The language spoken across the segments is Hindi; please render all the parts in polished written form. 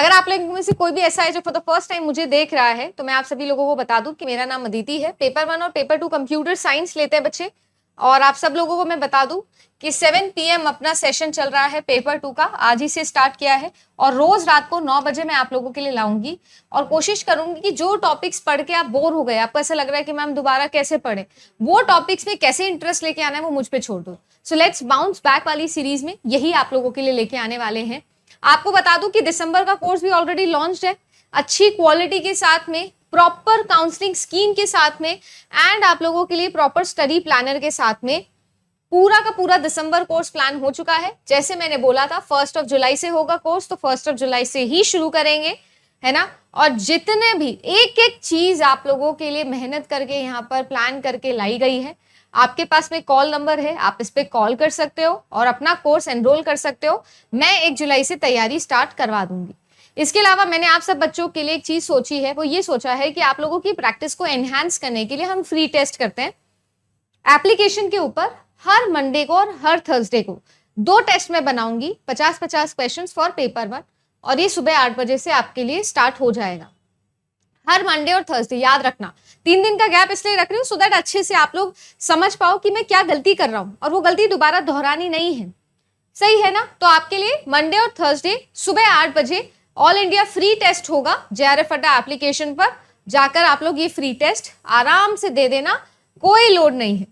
अगर आप लोगों में से कोई भी ऐसा है जो फॉर द फर्स्ट टाइम मुझे देख रहा है, तो मैं आप सभी लोगों को बता दूं कि मेरा नाम अदिति है। पेपर 1 और पेपर 2 कंप्यूटर साइंस लेते हैं बच्चे। और आप सब लोगों को मैं बता दूं कि 7 PM अपना सेशन चल रहा है पेपर 2 का, आज ही से स्टार्ट किया है। और रोज रात को 9 बजे मैं आप लोगों के लिए लाऊंगी और कोशिश करूंगी कि जो टॉपिक्स पढ़ के आप बोर हो गए, आपको ऐसा लग रहा है कि मैम दोबारा कैसे पढ़े, वो टॉपिक्स में कैसे इंटरेस्ट लेके आना है वो मुझ पे छोड़ दो। सो लेट्स बाउंस बैक वाली सीरीज में यही आप लोगों के लिए लेके आने वाले हैं। आपको बता दूं कि दिसंबर का कोर्स भी ऑलरेडी लॉन्च्ड है, अच्छी क्वालिटी के साथ में, प्रॉपर काउंसलिंग स्कीम के साथ में एंड आप लोगों के लिए प्रॉपर स्टडी प्लानर के साथ में पूरा का पूरा दिसंबर कोर्स प्लान हो चुका है। जैसे मैंने बोला था 1 जुलाई से होगा कोर्स, तो 1 जुलाई से ही शुरू करेंगे, है ना। और जितने भी एक एक चीज आप लोगों के लिए मेहनत करके यहाँ पर प्लान करके लाई गई है, आपके पास में कॉल नंबर है, आप इस पे कॉल कर सकते हो और अपना कोर्स एनरोल कर सकते हो। मैं 1 जुलाई से तैयारी स्टार्ट करवा दूंगी। इसके अलावा मैंने आप सब बच्चों के लिए एक चीज सोची है, वो ये सोचा है कि आप लोगों की प्रैक्टिस को एनहांस करने के लिए हम फ्री टेस्ट करते हैं एप्लीकेशन के ऊपर। हर मंडे को और हर थर्सडे को 2 टेस्ट में बनाऊंगी, 50-50 क्वेश्चन फॉर पेपर 1, और ये सुबह 8 बजे से आपके लिए स्टार्ट हो जाएगा। हर मंडे और थर्सडे, याद रखना 3 दिन का गैप इसलिए रख रही हूँ सो दैट अच्छे से आप लोग समझ पाओ कि मैं क्या गलती कर रहा हूँ और वो गलती दोबारा दोहरानी नहीं है। सही है ना। तो आपके लिए मंडे और थर्सडे सुबह 8 बजे ऑल इंडिया फ्री टेस्ट होगा। JRF अड्डा एप्लीकेशन पर जाकर आप लोग ये फ्री टेस्ट आराम से दे देना, कोई लोड नहीं है।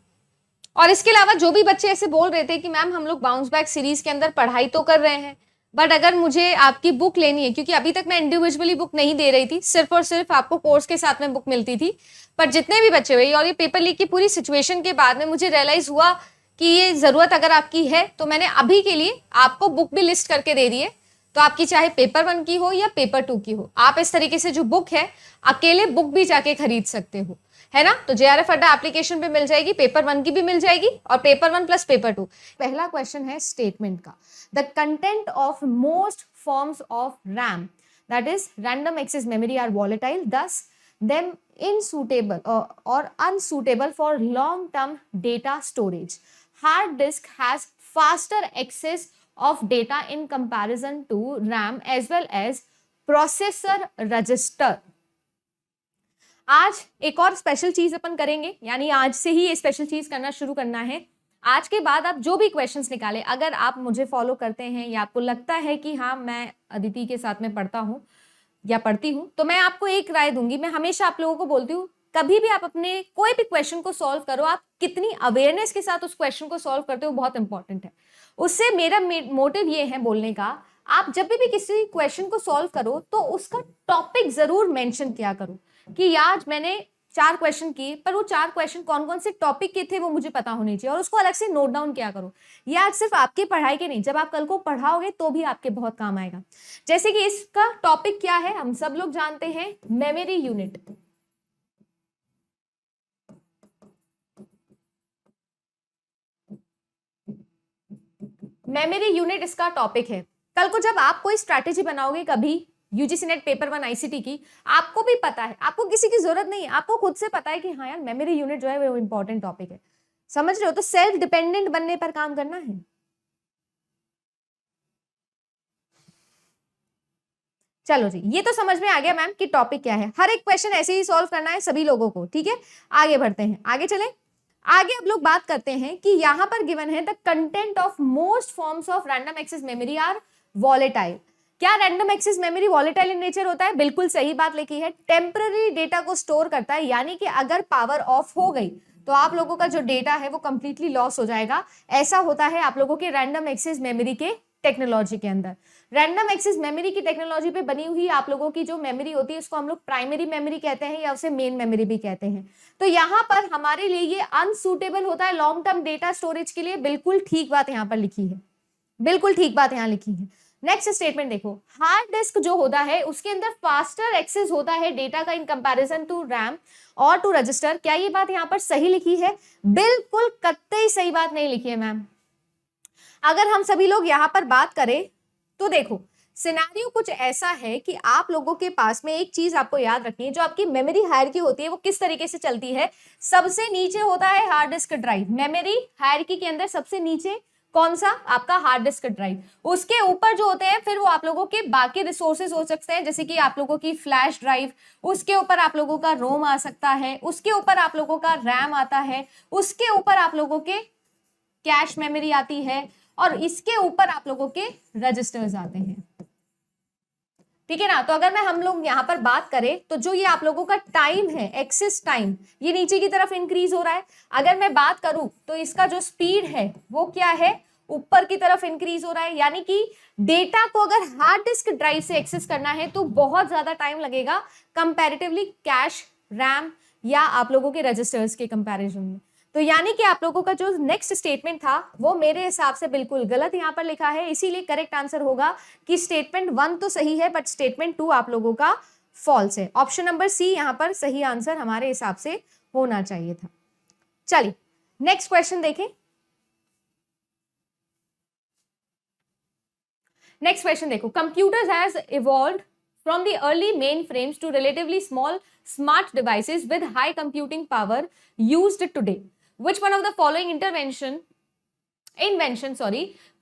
और इसके अलावा जो भी बच्चे ऐसे बोल रहे थे कि मैम हम लोग बाउंस बैक सीरीज के अंदर पढ़ाई तो कर रहे हैं, बट अगर मुझे आपकी बुक लेनी है, क्योंकि अभी तक मैं इंडिविजुअली बुक नहीं दे रही थी, सिर्फ और सिर्फ आपको कोर्स के साथ में बुक मिलती थी। पर जितने भी बच्चे हुए और ये पेपर लीक की पूरी सिचुएशन के बाद में मुझे रियलाइज हुआ कि ये जरूरत अगर आपकी है, तो मैंने अभी के लिए आपको बुक भी लिस्ट करके दे दी है। तो आपकी चाहे पेपर 1 की हो या पेपर 2 की हो, आप इस तरीके से जो बुक है अकेले बुक भी जाके खरीद सकते हो, है ना। तो JRF अड्डा एप्लीकेशन पे मिल जाएगी, पेपर 1 की भी मिल जाएगी और पेपर 1 प्लस पेपर 2। पहला क्वेश्चन है स्टेटमेंट का। The content of most forms of RAM, that is random access memory, are volatile, thus them unsuitable और unsuitable for long term data storage. Hard disk has faster access of data in comparison to RAM as well as processor register। आज एक और स्पेशल चीज अपन करेंगे, यानी आज से ही ये स्पेशल चीज करना शुरू करना है। आज के बाद आप जो भी क्वेश्चंस निकाले, अगर आप मुझे फॉलो करते हैं या आपको लगता है कि हाँ मैं अदिति के साथ में पढ़ता हूँ या पढ़ती हूँ, तो मैं आपको एक राय दूंगी। मैं हमेशा आप लोगों को बोलती हूँ, कभी भी आप अपने कोई भी क्वेश्चन को सॉल्व करो, आप कितनी अवेयरनेस के साथ उस क्वेश्चन को सॉल्व करते हो बहुत इंपॉर्टेंट है। उससे मेरा मोटिव ये है बोलने का, आप जब भी किसी क्वेश्चन को सॉल्व करो तो उसका टॉपिक जरूर मेंशन किया करो कि यार मैंने 4 क्वेश्चन किए, पर वो 4 क्वेश्चन कौन कौन से टॉपिक के थे वो मुझे पता होनी चाहिए, और उसको अलग से नोट डाउन किया करो। ये आज सिर्फ आपकी पढ़ाई के नहीं, जब आप कल को पढ़ाओगे तो भी आपके बहुत काम आएगा। जैसे कि इसका टॉपिक क्या है, हम सब लोग जानते हैं, मेमोरी यूनिट। मेमोरी यूनिट इसका टॉपिक है। कल को जब आप कोई स्ट्रैटेजी बनाओगे कभी यूजीसी नेट पेपर 1 ICT की, आपको भी पता है, आपको किसी की जरूरत नहीं है, आपको खुद से पता है कि हाँ यार मेमोरी यूनिट जो है वो इंपॉर्टेंट टॉपिक है। समझ रहे हो। तो सेल्फ डिपेंडेंट बनने पर काम करना है। चलो जी, ये तो समझ में आ गया मैम कि टॉपिक क्या है। हर एक क्वेश्चन ऐसे ही सॉल्व करना है सभी लोगों को, ठीक है। आगे बढ़ते हैं, आगे चले। आगे अब लोग बात करते हैं कि यहां पर गिवन है the content of most forms of random access memory are volatile. क्या random access memory volatile in nature होता है? बिल्कुल सही बात लिखी है। टेम्पररी डेटा को स्टोर करता है, यानी कि अगर पावर ऑफ हो गई तो आप लोगों का जो डेटा है वो कंप्लीटली लॉस हो जाएगा। ऐसा होता है आप लोगों के रैंडम एक्सेस मेमोरी के टेक्नोलॉजी के अंदर। रैंडम एक्सेस मेमोरी की टेक्नोलॉजी पे बनी हुई आप लोगों की जो मेमोरी होती है उसको हम लोग प्राइमरी मेमोरी कहते हैं या उसे मेन मेमोरी भी कहते हैं। तो यहाँ पर हमारे लिए ये अनसूटेबल होता है लॉन्ग टर्म डेटा स्टोरेज के लिए। बिल्कुल ठीक बात यहाँ पर लिखी है, बिल्कुल ठीक बात यहाँ लिखी है। नेक्स्ट स्टेटमेंट देखो, हार्ड डिस्क जो होता है उसके अंदर फास्टर एक्सेस होता है डेटा का इन कंपैरिजन टू रैम और टू रजिस्टर। क्या ये बात यहाँ पर सही लिखी है? बिल्कुल कतई सही बात नहीं लिखी है मैम। अगर हम सभी लोग यहाँ पर बात करें तो देखो सिनेरियो कुछ ऐसा है कि आप लोगों के पास में एक चीज आपको याद रखनी है, जो आपकी मेमोरी हायरार्की होती है वो किस तरीके से चलती है। सबसे नीचे होता है hard disk drive. Memory hierarchy के अंदर सबसे नीचे कौन सा? आपका हार्ड डिस्क ड्राइव। उसके ऊपर जो होते हैं फिर वो आप लोगों के बाकी रिसोर्सेज हो सकते हैं, जैसे कि आप लोगों की फ्लैश ड्राइव, उसके ऊपर आप लोगों का रोम आ सकता है, उसके ऊपर आप लोगों का रैम आता है, उसके ऊपर आप लोगों के कैश मेमोरी आती है, और इसके ऊपर आप लोगों के रजिस्टर्स आते हैं। ठीक है ना? तो अगर हम लोग यहाँ पर बात करें तो जो ये आप लोगों का टाइम है, एक्सेस टाइम, ये नीचे की तरफ इंक्रीज हो रहा है। अगर मैं बात करूं तो इसका जो स्पीड है वो क्या है? ऊपर की तरफ इंक्रीज हो रहा है। यानी कि डेटा को अगर हार्ड डिस्क ड्राइव से एक्सेस करना है तो बहुत ज्यादा टाइम लगेगा कंपैरेटिवली कैश, रैम या आप लोगों के रजिस्टर्स के कंपैरिजन में। तो यानी कि आप लोगों का जो नेक्स्ट स्टेटमेंट था वो मेरे हिसाब से बिल्कुल गलत यहां पर लिखा है। इसीलिए करेक्ट आंसर होगा कि स्टेटमेंट 1 तो सही है बट स्टेटमेंट 2 आप लोगों का फॉल्स है। ऑप्शन नंबर सी यहां पर सही आंसर हमारे हिसाब से होना चाहिए था। चलिए नेक्स्ट क्वेश्चन देखें। नेक्स्ट क्वेश्चन देखो, computers has evolved from the early mainframes to relatively small smart devices with high computing power used today. Which one of the following invention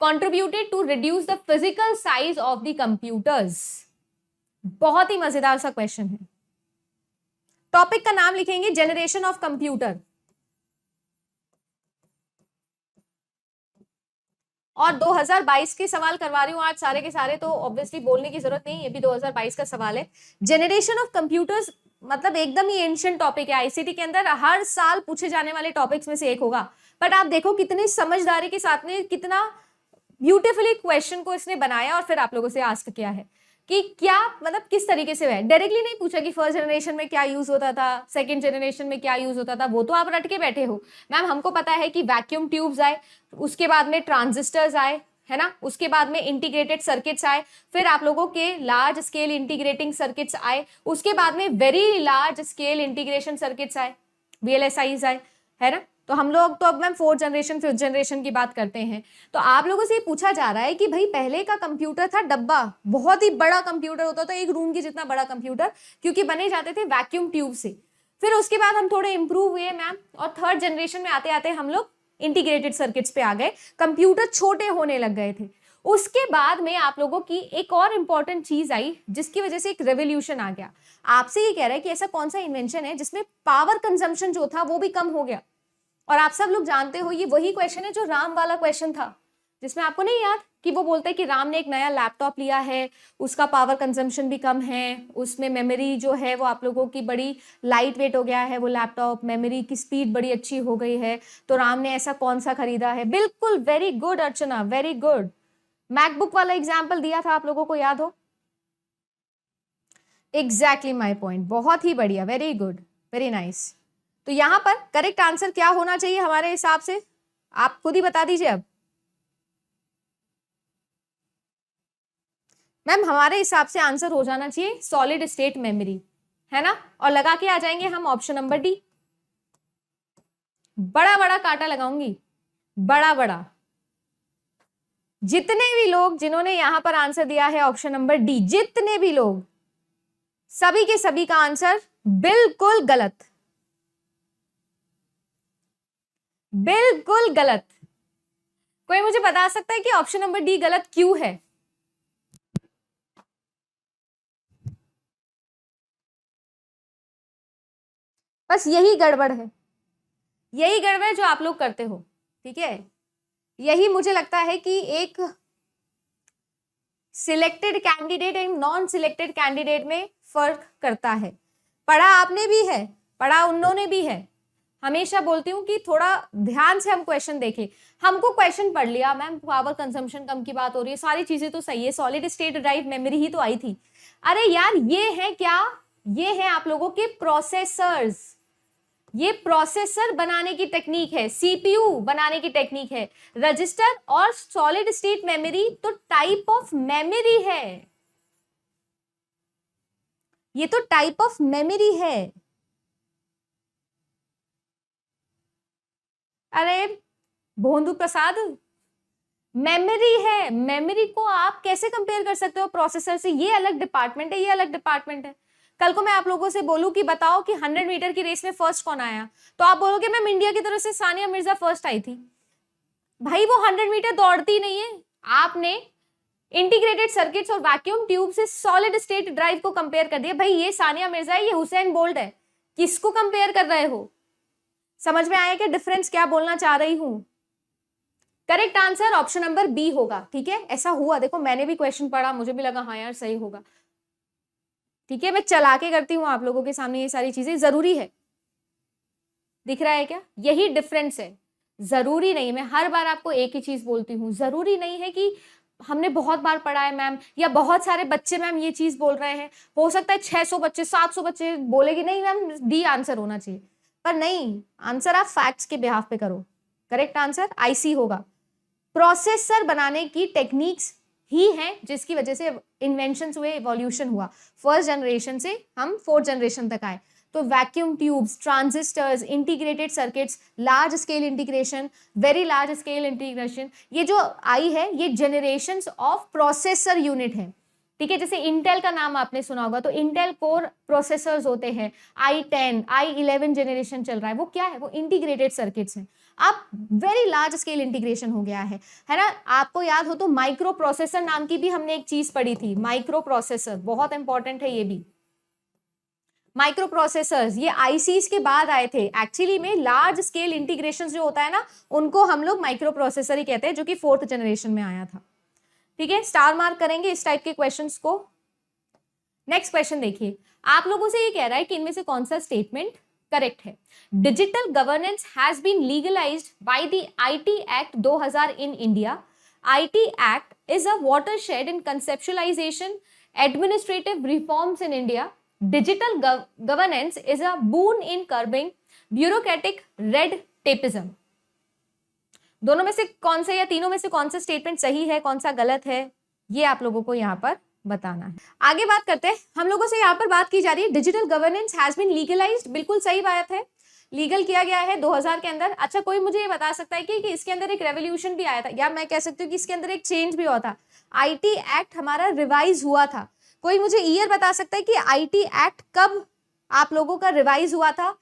contributed to reduce the physical size of the computers? बहुत ही मजेदार सा क्वेश्चन है। टॉपिक का नाम लिखेंगे जनरेशन ऑफ कंप्यूटर, और 2022 के सवाल करवा रही हूं आज सारे के सारे, तो ऑब्वियसली बोलने की जरूरत नहीं, ये भी 2022 का सवाल है। जनरेशन ऑफ कंप्यूटर्स मतलब एकदम ही एंशिएंट टॉपिक है, आईसीटी के अंदर हर साल पूछे जाने वाले टॉपिक्स में से एक होगा। बट आप देखो कितनी समझदारी के साथ में, कितना ब्यूटीफुली क्वेश्चन को इसने बनाया और फिर आप लोगों से आस्क किया है कि क्या मतलब किस तरीके से है। डायरेक्टली नहीं पूछा कि फर्स्ट जनरेशन में क्या यूज होता था, सेकंड जनरेशन में क्या यूज होता था, वो तो आप रट के बैठे हो। मैम हमको पता है कि वैक्यूम ट्यूब्स आए, उसके बाद में ट्रांजिस्टर्स आए, है ना, उसके बाद में इंटीग्रेटेड सर्किट्स आए, फिर आप लोगों के लार्ज स्केल इंटीग्रेटिंग सर्किट्स आए, उसके बाद में very large scale integration circuits आए, वीएलएसआईज आए, है ना। तो हम लोग तो अब ma'am fourth generation fifth generation की बात करते हैं। तो आप लोगों से ये पूछा जा रहा है कि भाई पहले का कंप्यूटर था डब्बा, बहुत ही बड़ा कंप्यूटर होता था, एक रूम की जितना बड़ा कंप्यूटर, क्योंकि बने जाते थे वैक्यूम ट्यूब से। फिर उसके बाद हम थोड़े इंप्रूव हुए मैम, और थर्ड जनरेशन में आते आते हम लोग इंटीग्रेटेड सर्किट्स पे आ गए, कंप्यूटर छोटे होने लग गए थे। उसके बाद में आप लोगों की एक और इंपॉर्टेंट चीज आई जिसकी वजह से एक रेवोल्यूशन आ गया। आपसे ये कह रहा है कि ऐसा कौन सा इन्वेंशन है जिसमें पावर कंजम्पशन जो था वो भी कम हो गया। और आप सब लोग जानते हो ये वही क्वेश्चन है जो राम वाला क्वेश्चन था, जिसमें आपको नहीं याद कि वो बोलते हैं कि राम ने एक नया लैपटॉप लिया है, उसका पावर कंजम्पशन भी कम है, उसमें मेमोरी जो है वो आप लोगों की बड़ी लाइट वेट हो गया है, वो लैपटॉप मेमोरी की स्पीड बड़ी अच्छी हो गई है, तो राम ने ऐसा कौन सा खरीदा है। बिल्कुल, वेरी गुड अर्चना, वेरी गुड। मैकबुक वाला एग्जाम्पल दिया था आप लोगों को, याद हो। एग्जैक्टली माई पॉइंट, बहुत ही बढ़िया, वेरी गुड, वेरी नाइस। तो यहां पर करेक्ट आंसर क्या होना चाहिए हमारे हिसाब से, आप खुद ही बता दीजिए अब। मैम हमारे हिसाब से आंसर हो जाना चाहिए सॉलिड स्टेट मेमोरी, है ना, और लगा के आ जाएंगे हम ऑप्शन नंबर डी। बड़ा बड़ा कांटा लगाऊंगी, बड़ा बड़ा। जितने भी लोग जिन्होंने यहां पर आंसर दिया है ऑप्शन नंबर डी, जितने भी लोग, सभी के सभी का आंसर बिल्कुल गलत, बिल्कुल गलत। कोई मुझे बता सकता है कि ऑप्शन नंबर डी गलत क्यों है? बस यही गड़बड़ है, यही गड़बड़ जो आप लोग करते हो, ठीक है। यही मुझे लगता है कि एक selected candidate and non selected candidate में फर्क करता है। पढ़ा आपने भी है, पढ़ा उन्होंने भी है। हमेशा बोलती हूँ कि थोड़ा ध्यान से हम क्वेश्चन देखें। हमको क्वेश्चन पढ़ लिया मैम, पावर कंजम्पशन कम की बात हो रही है, सारी चीजें तो सही है, सॉलिड स्टेट ड्राइव मेमोरी ही तो आई थी। अरे यार ये है क्या, ये है आप लोगों के प्रोसेसर्स, ये प्रोसेसर बनाने की टेक्निक है, सीपीयू बनाने की टेक्निक है। रजिस्टर और सॉलिड स्टेट मेमोरी तो टाइप ऑफ मेमोरी है, ये तो टाइप ऑफ मेमोरी है। अरे भोंदू प्रसाद, मेमोरी है, मेमोरी को आप कैसे कंपेयर कर सकते हो प्रोसेसर से? ये अलग डिपार्टमेंट है, ये अलग डिपार्टमेंट है। कल को मैं आप लोगों से बोलूं कि बताओ कि 100 मीटर की रेस में फर्स्ट कौन आया, तो आप बोलोगे मैम इंडिया की तरफ से सानिया मिर्जा फर्स्ट आई थी। भाई वो 100 मीटर दौड़ती नहीं है। आपने इंटीग्रेटेड सर्किट्स और वैक्यूम ट्यूब से सॉलिड स्टेट ड्राइव को कंपेयर कर दिया। भाई ये सानिया मिर्जा है, ये हुसैन बोल्ट है, किसको कंपेयर कर रहे हो? समझ में आया क्या डिफरेंस क्या बोलना चाह रही हूं? Correct answer option number B होगा। ठीक है, ऐसा हुआ, देखो मैंने भी क्वेश्चन पढ़ा, मुझे भी लगा हाँ यार सही होगा। ठीक है, मैं चला के करती हूँ आप लोगों के सामने, ये सारी चीजें जरूरी है। दिख रहा है क्या? यही डिफरेंस है। जरूरी नहीं, मैं हर बार आपको एक ही चीज बोलती हूँ, जरूरी नहीं है कि हमने बहुत बार पढ़ा है मैम, या बहुत सारे बच्चे मैम ये चीज बोल रहे हैं, हो सकता है 600 बच्चे 700 बच्चे बोलेगी नहीं मैम डी आंसर होना चाहिए, पर नहीं, आंसर आप फैक्ट्स के बिहाफ पे करो। करेक्ट आंसर आईसी होगा। प्रोसेसर बनाने की टेक्निक्स ही हैं जिसकी वजह से इन्वेंशन हुए, इवोल्यूशन हुआ, फर्स्ट जनरेशन से हम फोर्थ जनरेशन तक आए। तो vacuum tubes, transistors, integrated circuits, large scale integration, very large scale integration, ये जो आई है ये जनरेशंस ऑफ प्रोसेसर यूनिट है। ठीक है, जैसे इंटेल का नाम आपने सुना होगा, तो इंटेल कोर प्रोसेसर्स होते हैं, i10 i11 जनरेशन चल रहा है, वो क्या है? वो इंटीग्रेटेड सर्किट्स हैं। अब वेरी लार्ज स्केल इंटीग्रेशन हो गया है ना? आपको याद हो तो माइक्रो प्रोसेसर नाम की भी हमने एक चीज पढ़ी थी, माइक्रो प्रोसेसर बहुत इंपॉर्टेंट है ये भी। माइक्रो प्रोसेसर्स ये आईसीज के बाद आए थे, एक्चुअली में लार्ज स्केल इंटीग्रेशन जो होता है ना, उनको हम लोग माइक्रो प्रोसेसर ही कहते हैं, जो कि फोर्थ जनरेशन में आया था। ठीक है, स्टार मार्क करेंगे इस टाइप के क्वेश्चंस को। नेक्स्ट क्वेश्चन देखिए, आप लोगों से ये कह रहा है कि इनमें से कौन सा स्टेटमेंट करेक्ट है? Digital governance has been legalised by the IT act 2000 in India. IT act is a watershed in conceptualisation administrative reforms in India. Digital governance is a boon in curbing bureaucratic red tapeism। दोनों में से कौन सा या तीनों में से कौन सा स्टेटमेंट सही है, कौन सा गलत है, ये आप लोगों को यहाँ पर बताना है। आगे बात करते हैं, हम लोगों से यहाँ पर बात की जा रही है digital governance has been legalised, बिल्कुल सही बात है, लीगल किया गया है 2000 के अंदर। अच्छा, कोई मुझे ये बता सकता है कि इसके अंदर एक रेवोल्यूशन भी आया था, या मैं कह सकती हूँ कि इसके अंदर एक चेंज भी हुआ था? आईटी एक्ट हमारा रिवाइज हुआ था, कोई मुझे ईयर बता सकता है कि आईटी एक्ट कब आप लोगों का रिवाइज हुआ था?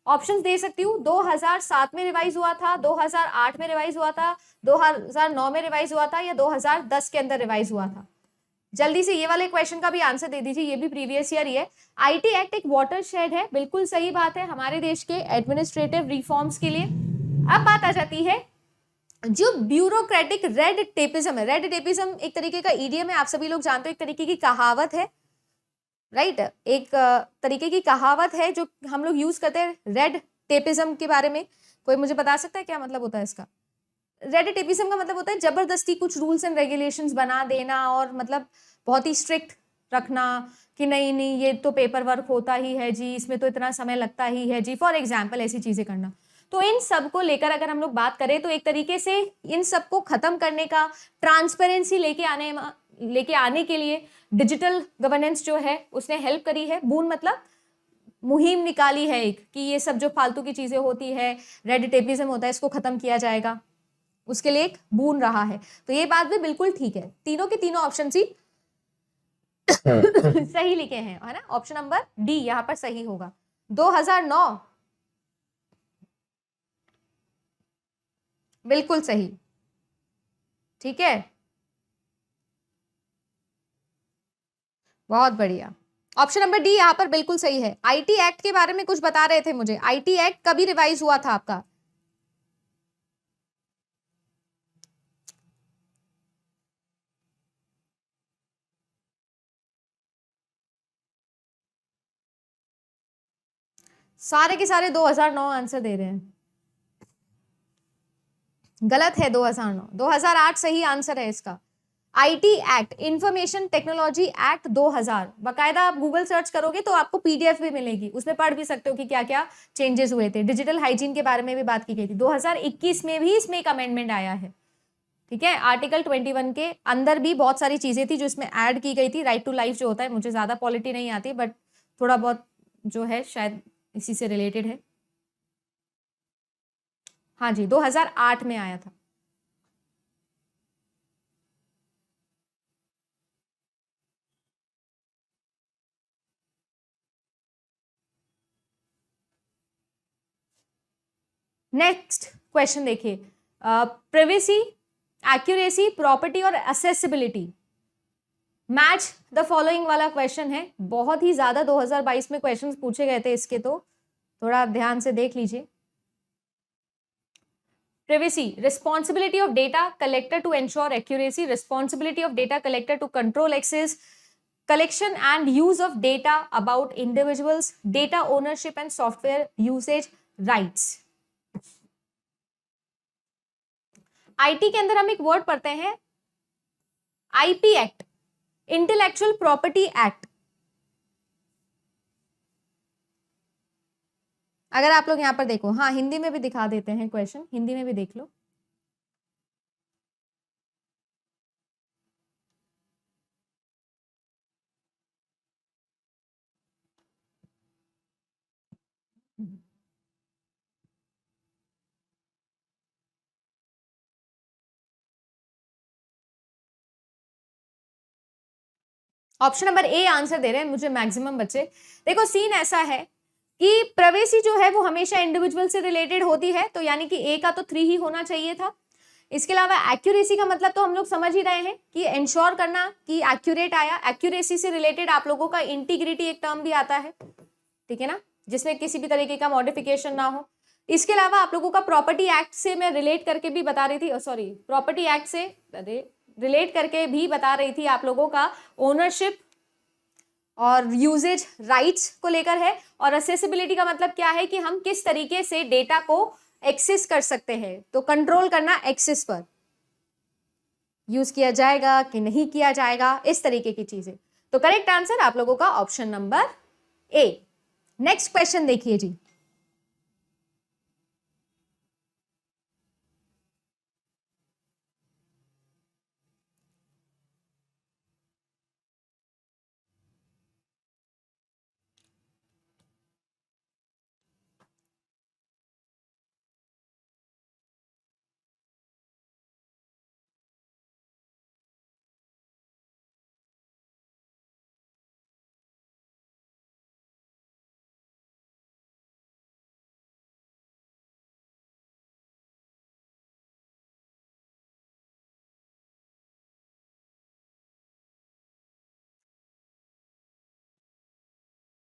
ऑप्शंस दे सकती हूँ, 2007 में रिवाइज हुआ था, 2008 में रिवाइज हुआ था, 2009 में रिवाइज हुआ था, या 2010 के अंदर रिवाइज हुआ था? जल्दी से ये वाले क्वेश्चन का भी आंसर दे दीजिए, ये भी प्रीवियस ईयर ही है। आईटी एक्ट एक वाटरशेड है, बिल्कुल सही बात है, हमारे देश के एडमिनिस्ट्रेटिव रिफॉर्म्स के लिए। अब बात आ जाती है जो ब्यूरोक्रेटिक रेड टेपिज्म है। रेड टेपिज्म एक तरीके का ईडीएम है, आप सभी लोग जानते हो, एक तरीके की कहावत है, राइट? एक तरीके की कहावत है जो हम लोग यूज करते हैं रेड टेपिज्म के बारे में। कोई मुझे बता सकता है क्या मतलब होता है इसका? रेड टेपिज्म का मतलब होता है जबरदस्ती कुछ रूल्स एंड रेगुलेशंस बना देना, और मतलब बहुत ही स्ट्रिक्ट रखना कि नहीं नहीं ये तो पेपर वर्क होता ही है जी, इसमें तो इतना समय लगता ही है जी, फॉर एग्जाम्पल ऐसी चीजें करना। तो इन सब को लेकर अगर हम लोग बात करें तो एक तरीके से इन सब को खत्म करने का, ट्रांसपेरेंसी लेके आने के लिए डिजिटल गवर्नेंस जो है उसने हेल्प करी है। बून मतलब मुहिम निकाली है एक, कि ये सब जो फालतू की चीजें होती है, रेड टेपिज्म होता है, इसको खत्म किया जाएगा, उसके लिए एक बून रहा है। तो ये बात भी बिल्कुल ठीक है, तीनों के तीनों ऑप्शन ही सही लिखे हैं, है ना? ऑप्शन नंबर डी यहां पर सही होगा। 2009 बिल्कुल सही। ठीक है, बहुत बढ़िया, ऑप्शन नंबर डी यहां पर बिल्कुल सही है। आईटी एक्ट के बारे में कुछ बता रहे थे मुझे, आईटी एक्ट कभी रिवाइज हुआ था आपका? सारे के सारे 2009 आंसर दे रहे हैं, गलत है। 2009, 2008 सही आंसर है इसका। IT act, information technology act 2000, बकायदा आप गूगल सर्च करोगे तो आपको पीडीएफ भी मिलेगी, उसमें पढ़ भी सकते हो कि क्या क्या चेंजेस हुए थे। डिजिटल हाइजीन के बारे में भी बात की गई थी। 2021 में भी इसमें एक अमेंडमेंट आया है। ठीक है, आर्टिकल 21 के अंदर भी बहुत सारी चीजें थी जो इसमें ऐड की गई थी। राइट टू लाइफ जो होता है, मुझे ज्यादा पॉलिटी नहीं आती, बट थोड़ा बहुत जो है शायद इसी से रिलेटेड है। हाँ जी, 2008 में आया था। नेक्स्ट क्वेश्चन देखिए, प्रिवेसी, एक्यूरेसी, प्रॉपर्टी और एक्सेसिबिलिटी। मैच द फॉलोइंग वाला क्वेश्चन है, बहुत ही ज्यादा 2022 में क्वेश्चंस पूछे गए थे इसके, तो थोड़ा ध्यान से देख लीजिए। Privacy, responsibility of data collector to ensure accuracy, responsibility of data collector to control access, collection and use of data about individuals, data ownership and software usage rights। IT के अंदर हम एक वर्ड पढ़ते हैं IP act, intellectual property act. अगर आप लोग यहां पर देखो, हाँ हिंदी में भी दिखा देते हैं क्वेश्चन, हिंदी में भी देख लो। ऑप्शन नंबर ए आंसर दे रहे हैं मुझे मैक्सिमम बच्चे। देखो सीन ऐसा है कि प्राइवेसी जो है वो हमेशा इंडिविजुअल से रिलेटेड होती है, तो यानी कि ए का तो 3 ही होना चाहिए था। इसके अलावा एक्यूरेसी का मतलब तो हम लोग समझ ही रहे हैं कि इंश्योर करना कि एक्यूरेट आया। एक्यूरेसी से रिलेटेड आप लोगों का इंटीग्रिटी एक टर्म भी आता है, ठीक है ना, जिसमें किसी भी तरीके का मॉडिफिकेशन ना हो। इसके अलावा आप लोगों का प्रॉपर्टी एक्ट से मैं रिलेट करके भी बता रही थी, सॉरी प्रॉपर्टी एक्ट से रिलेट करके भी बता रही थी आप लोगों का ओनरशिप और यूजेज राइट्स को लेकर है। और एक्सेसिबिलिटी का मतलब क्या है कि हम किस तरीके से डेटा को एक्सेस कर सकते हैं, तो कंट्रोल करना एक्सेस पर, यूज किया जाएगा कि नहीं किया जाएगा, इस तरीके की चीजें। तो करेक्ट आंसर आप लोगों का option number A. Next question देखिए जी।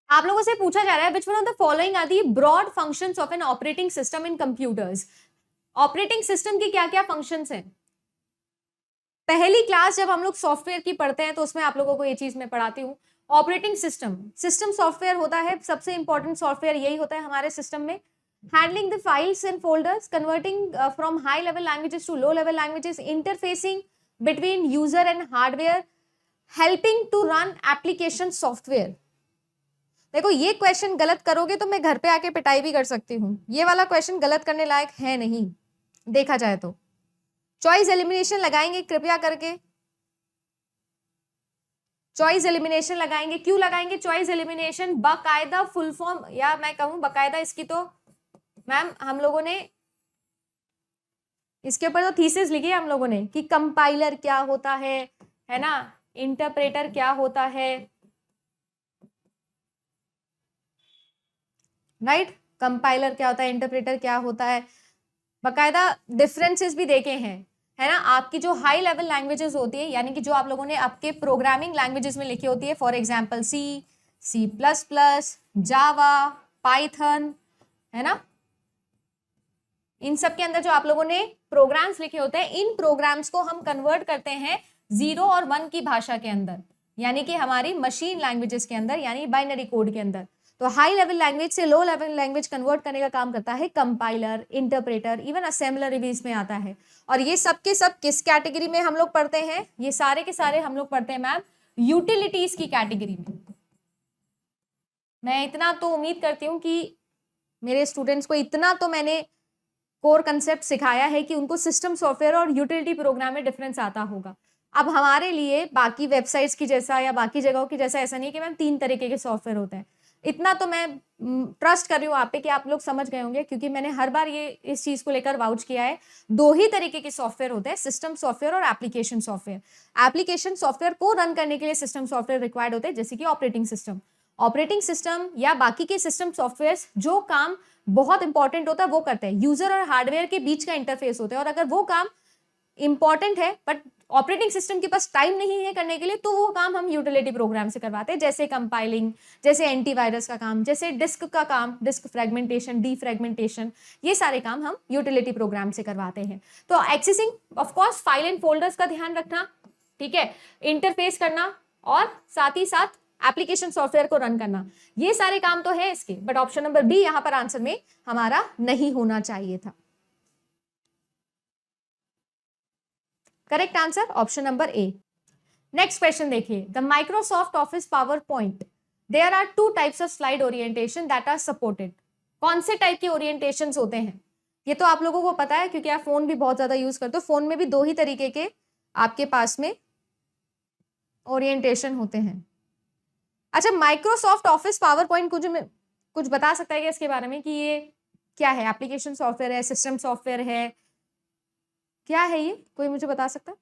आप लोगों से पूछा जा रहा है which one of the following are the broad functions of an operating system in computers. Operating system की क्या क्या फंक्शंस हैं? पहली क्लास जब हम लोग सॉफ्टवेयर की पढ़ते हैं तो उसमें आप लोगों को ये चीज मैं पढ़ाती हूँ। ऑपरेटिंग सिस्टम, सिस्टम सॉफ्टवेयर होता है, सबसे इंपॉर्टेंट सॉफ्टवेयर यही होता है हमारे सिस्टम में। Handling the files and folders, converting from high level languages to low level languages, interfacing between user and hardware, helping to run application software. देखो ये क्वेश्चन गलत करोगे तो मैं घर पे आके पिटाई भी कर सकती हूँ, ये वाला क्वेश्चन गलत करने लायक है नहीं देखा जाए तो। चॉइस एलिमिनेशन लगाएंगे कृपया करके, चॉइस एलिमिनेशन लगाएंगे। क्यों लगाएंगे चॉइस एलिमिनेशन? बाकायदा फुल फॉर्म, या मैं कहूं बाकायदा इसकी तो मैम हम लोगों ने इसके ऊपर तो थीसिस लिखी है हम लोगों ने कि कंपाइलर क्या होता है ना, इंटरप्रेटर क्या होता है, राइट, कंपाइलर क्या होता है, इंटरप्रेटर क्या होता है, बाकायदा डिफरेंसेस भी देखे हैं, है ना। आपकी जो हाई लेवल लैंग्वेजेस होती है, यानी कि जो आप लोगों ने आपके प्रोग्रामिंग लैंग्वेजेस में लिखी होती है, for example C, C plus plus, Java, Python, है ना, इन सब के अंदर जो आप लोगों ने प्रोग्राम्स लिखे होते हैं, इन प्रोग्राम्स को हम कन्वर्ट करते हैं 0 और 1 की भाषा के अंदर, यानी कि हमारी मशीन लैंग्वेजेस के अंदर, यानी बाइनरी कोड के अंदर। तो हाई लेवल लैंग्वेज से लो लेवल लैंग्वेज कन्वर्ट करने का काम करता है कंपाइलर, इंटरप्रेटर, इवन असेंबलर भी इसमें आता है। और ये सब के सब किस कैटेगरी में हम लोग पढ़ते हैं? ये सारे के सारे हम लोग पढ़ते हैं मैम यूटिलिटीज की कैटेगरी में। मैं इतना तो उम्मीद करती हूँ कि मेरे स्टूडेंट्स को इतना तो मैंने कोर कंसेप्ट सिखाया है कि उनको सिस्टम सॉफ्टवेयर और यूटिलिटी प्रोग्राम में डिफरेंस आता होगा। अब हमारे लिए बाकी वेबसाइट्स की जैसा या बाकी जगहों की जैसा ऐसा नहीं कि मैम 3 तरीके के सॉफ्टवेयर होते हैं। इतना तो मैं ट्रस्ट कर रही हूँ आप पे कि आप लोग समझ गए होंगे, क्योंकि मैंने हर बार ये इस चीज को लेकर वाउच किया है। 2 ही तरीके के सॉफ्टवेयर होते हैं, सिस्टम सॉफ्टवेयर और एप्लीकेशन सॉफ्टवेयर। एप्लीकेशन सॉफ्टवेयर को रन करने के लिए सिस्टम सॉफ्टवेयर रिक्वायर्ड होते हैं, जैसे कि ऑपरेटिंग सिस्टम, ऑपरेटिंग सिस्टम या बाकी के सिस्टम सॉफ्टवेयर जो काम बहुत इंपॉर्टेंट होता है वो करते हैं, यूजर और हार्डवेयर के बीच का इंटरफेस होता है, और अगर वो काम इंपॉर्टेंट है बट ऑपरेटिंग सिस्टम के पास टाइम नहीं है करने के लिए, तो वो काम हम यूटिलिटी प्रोग्राम से करवाते हैं, जैसे कंपाइलिंग, जैसे एंटीवायरस का काम, जैसे डिस्क का काम, डिस्क फ्रेगमेंटेशन, डीफ्रेगमेंटेशन, ये सारे काम हम यूटिलिटी प्रोग्राम से करवाते हैं। तो accessing of course file and folders का ध्यान रखना, ठीक है, इंटरफेस करना और साथ ही साथ एप्लीकेशन सॉफ्टवेयर को रन करना, ये सारे काम तो है इसके, बट ऑप्शन नंबर बी यहां पर आंसर में हमारा नहीं होना चाहिए था। Correct answer option number A. Next question देखिए, the Microsoft office power point, there are two types of slide orientation that are supported. कौन से टाइप के ओरिएंटेशंस होते हैं? ये तो आप लोगों को पता है क्योंकि आप फोन भी बहुत ज्यादा यूज करते हो, फोन में भी दो ही तरीके के आपके पास में ओरिएंटेशन होते हैं। अच्छा, माइक्रोसॉफ्ट ऑफिस पावर पॉइंट कुछ बता सकता है क्या इसके बारे में कि ये क्या है? एप्लीकेशन सॉफ्टवेयर है, सिस्टम सॉफ्टवेयर है, क्या है ये? कोई मुझे बता सकता है?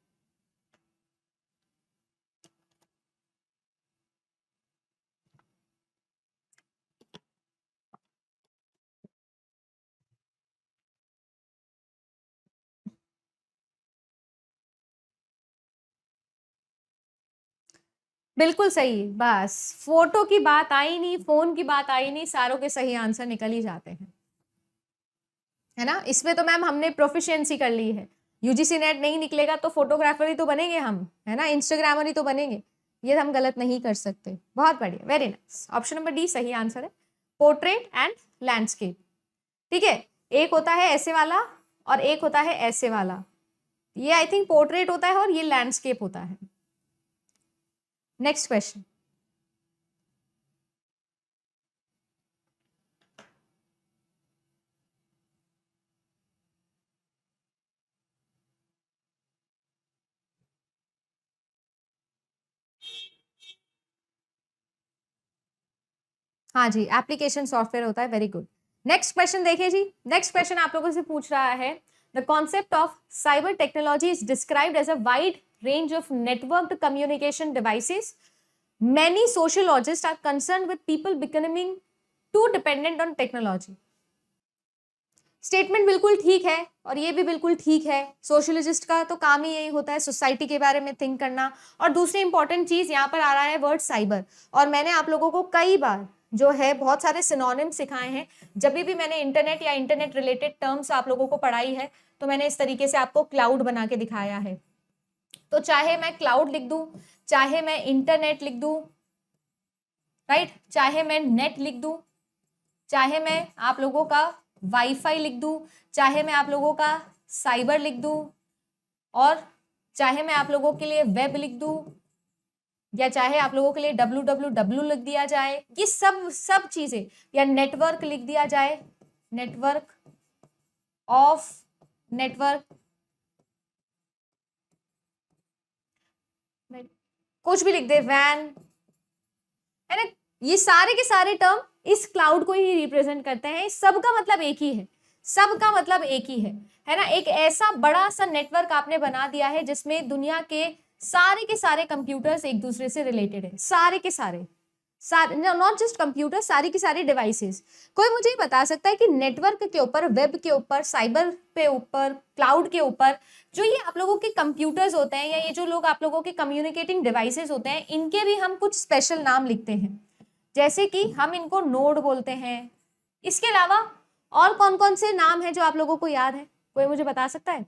बिल्कुल सही, बस फोटो की बात आई नहीं, फोन की बात आई नहीं, सारों के सही आंसर निकल ही जाते हैं, है ना। इसमें तो मैम हमने प्रोफिशिएंसी कर ली है, यूजीसी नेट नहीं निकलेगा तो फोटोग्राफर ही तो बनेंगे हम, है ना, इंस्टाग्रामर ही तो बनेंगे, ये हम गलत नहीं कर सकते। बहुत बढ़िया, very nice, option number D सही आंसर है, पोर्ट्रेट एंड लैंडस्केप। ठीक है, एक होता है ऐसे वाला और एक होता है ऐसे वाला, ये आई थिंक पोर्ट्रेट होता है और ये लैंडस्केप होता है। नेक्स्ट क्वेश्चन, हाँ जी, एप्लीकेशन सॉफ्टवेयर होता है, वेरी गुड। नेक्स्ट क्वेश्चन देखिए जी, नेक्स्ट क्वेश्चन आप लोगों से पूछ रहा है, the concept of cyber technology is described as a wide range of networked communication devices, many sociologists are concerned with people becoming too dependent on technology। Statement बिल्कुल ठीक है और ये भी बिल्कुल ठीक है, सोशोलॉजिस्ट का तो काम ही यही होता है सोसाइटी के बारे में थिंक करना। और दूसरी इंपॉर्टेंट चीज यहाँ पर आ रहा है वर्ड साइबर, और मैंने आप लोगों को कई बार जो है बहुत सारे सिनोनिम सिखाए हैं, जब भी मैंने इंटरनेट या इंटरनेट रिलेटेड टर्म्स आप लोगों को पढ़ाई है तो मैंने इस तरीके से आपको क्लाउड बना के दिखाया है। तो चाहे मैं क्लाउड लिख दूं, चाहे मैं इंटरनेट लिख दूं, राइट, चाहे मैं नेट लिख दूं, चाहे मैं आप लोगों का वाईफाई लिख दूं, चाहे मैं आप लोगों का साइबर लिख दूं, और चाहे मैं आप लोगों के लिए वेब लिख दूं, या चाहे आप लोगों के लिए www लिख दिया जाए, ये सब चीजें, या नेटवर्क लिख दिया जाए, नेटवर्क ऑफ नेटवर्क, कुछ भी लिख दे, वैन, है ना, ये सारे के सारे टर्म इस क्लाउड को ही रिप्रेजेंट करते हैं। सबका मतलब एक ही है, सबका मतलब एक ही है ना। एक ऐसा बड़ा सा नेटवर्क आपने बना दिया है जिसमें दुनिया के सारे कंप्यूटर्स एक दूसरे से रिलेटेड है, सारे के सारे, नॉट जस्ट कंप्यूटर, सारी की सारी डिवाइसेस। कोई मुझे ये बता सकता है कि नेटवर्क के ऊपर, वेब के ऊपर, साइबर पे ऊपर, क्लाउड के ऊपर जो ये आप लोगों के कंप्यूटर्स होते हैं, या ये जो लोग आप लोगों के कम्युनिकेटिंग डिवाइसेस होते हैं, इनके भी हम कुछ स्पेशल नाम लिखते हैं, जैसे कि हम इनको नोड बोलते हैं। इसके अलावा और कौन कौन से नाम हैं जो आप लोगों को याद है? कोई मुझे बता सकता है?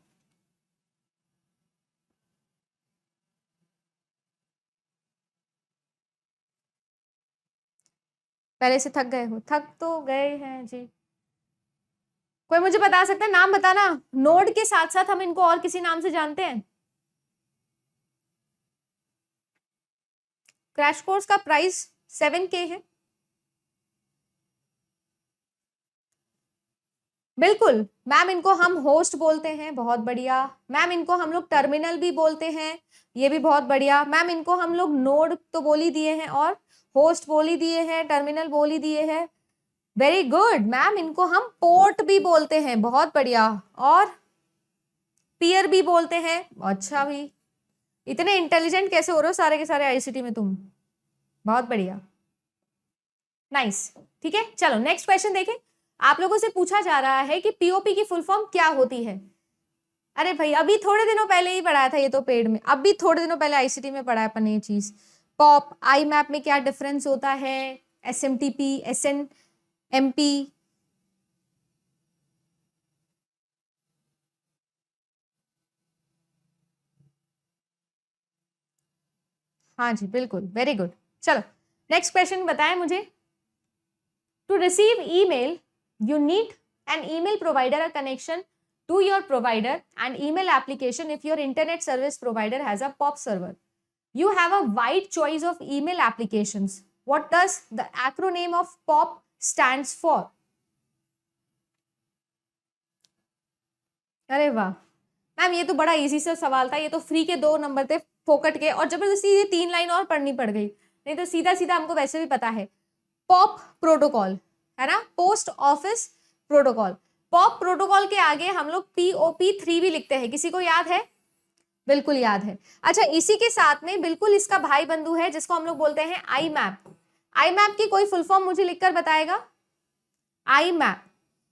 पहले से थक गए हो? थक तो गए हैं जी। कोई मुझे बता सकता है? नाम बताना, नोड के साथ साथ हम इनको और किसी नाम से जानते हैं। क्रैश कोर्स का प्राइस 7K है। बिल्कुल मैम, इनको हम होस्ट बोलते हैं, बहुत बढ़िया मैम। इनको हम लोग टर्मिनल भी बोलते हैं, ये भी बहुत बढ़िया मैम। इनको हम लोग नोड तो बोल ही दिए हैं, और होस्ट बोल ही दिए हैं, टर्मिनल बोल ही दिए हैं, वेरी गुड मैम। इनको हम पोर्ट भी बोलते हैं, बहुत बढ़िया, और पीयर भी बोलते हैं। अच्छा भी, इतने इंटेलिजेंट कैसे हो रहे हो सारे के सारे आईसीटी में तुम, बहुत बढ़िया। नाइस, ठीक है। चलो नेक्स्ट क्वेश्चन देखें। आप लोगों से पूछा जा रहा है कि पीओपी की फुल फॉर्म क्या होती है। अरे भाई अभी थोड़े दिनों पहले ही पढ़ाया था ये तो पेड में, अभी थोड़े दिनों पहले आईसीटी में पढ़ाया अपन ये चीज। पॉप आई मैप में क्या डिफरेंस होता है, एसएमटीपी एसएनएमपी। हाँ जी बिल्कुल, वेरी गुड। चलो नेक्स्ट क्वेश्चन बताएं मुझे। To receive email you need an email provider a connection to your provider and email application if your internet service provider has a POP server. You have a wide choice of email applications. What does the acronym of POP stands for? अरे वाह मैम, ये तो बड़ा इजी सा सवाल था, ये तो फ्री के 2 नंबर थे फोकट के, और जबरदस्ती ये 3 लाइन और पढ़नी पड़ गई, नहीं तो सीधा सीधा हमको वैसे भी पता है। पॉप प्रोटोकॉल है ना, post office protocol. Pop protocol के आगे हम लोग POP3 भी लिखते हैं, किसी को याद है? बिल्कुल याद है। अच्छा इसी के साथ में बिल्कुल इसका भाई बंधु है जिसको हम लोग बोलते हैं आई मैप। आई मैप की कोई फुल फॉर्म मुझे लिखकर बताएगा, आई मैप।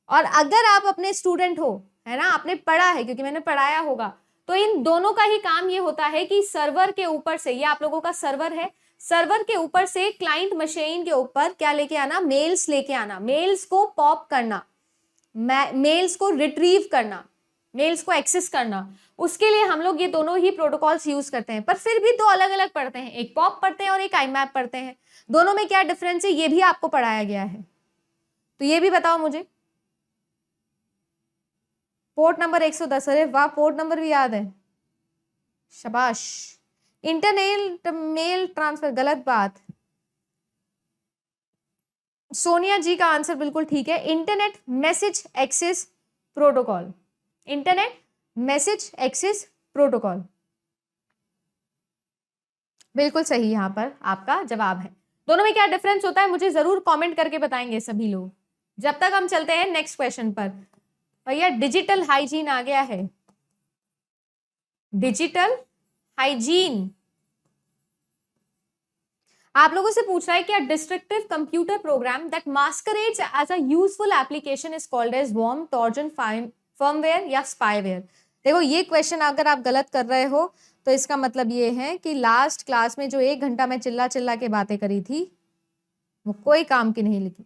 और अगर आप अपने स्टूडेंट हो, है ना, आपने पढ़ा है क्योंकि मैंने पढ़ाया होगा, तो इन दोनों का ही काम ये होता है कि सर्वर के ऊपर से, ये आप लोगों का सर्वर है, सर्वर के ऊपर से क्लाइंट मशीन के ऊपर क्या लेके आना, मेल्स लेके आना, मेल्स को पॉप करना, मेल्स को रिट्रीव करना, मेल्स को एक्सेस करना। उसके लिए हम लोग ये दोनों ही प्रोटोकॉल्स यूज करते हैं, पर फिर भी 2 अलग अलग पढ़ते हैं, एक पॉप पढ़ते हैं और एक आई मैप पढ़ते हैं। दोनों में क्या डिफरेंस है ये भी आपको पढ़ाया गया है, तो ये भी बताओ मुझे। पोर्ट नंबर 110, अरे वाह पोर्ट नंबर भी याद है, शाबाश। इंटरनेट मेल ट्रांसफर, गलत बात। सोनिया जी का आंसर बिल्कुल ठीक है, internet message access protocol, internet message access protocol, बिल्कुल सही यहां पर आपका जवाब है। दोनों में क्या डिफरेंस होता है मुझे जरूर कमेंट करके बताएंगे सभी लोग। जब तक हम चलते हैं नेक्स्ट क्वेश्चन पर। भैया डिजिटल हाइजीन आ गया है, डिजिटल हाइजीन आप लोगों से पूछ रहा है कि a destructive computer program that masquerades as a useful application is called as worm, trojan, firmware या स्पाईवेयर। देखो ये क्वेश्चन अगर आप गलत कर रहे हो तो इसका मतलब ये है कि लास्ट क्लास में जो 1 घंटा मैं चिल्ला चिल्ला के बातें करी थी वो कोई काम की नहीं लिखी।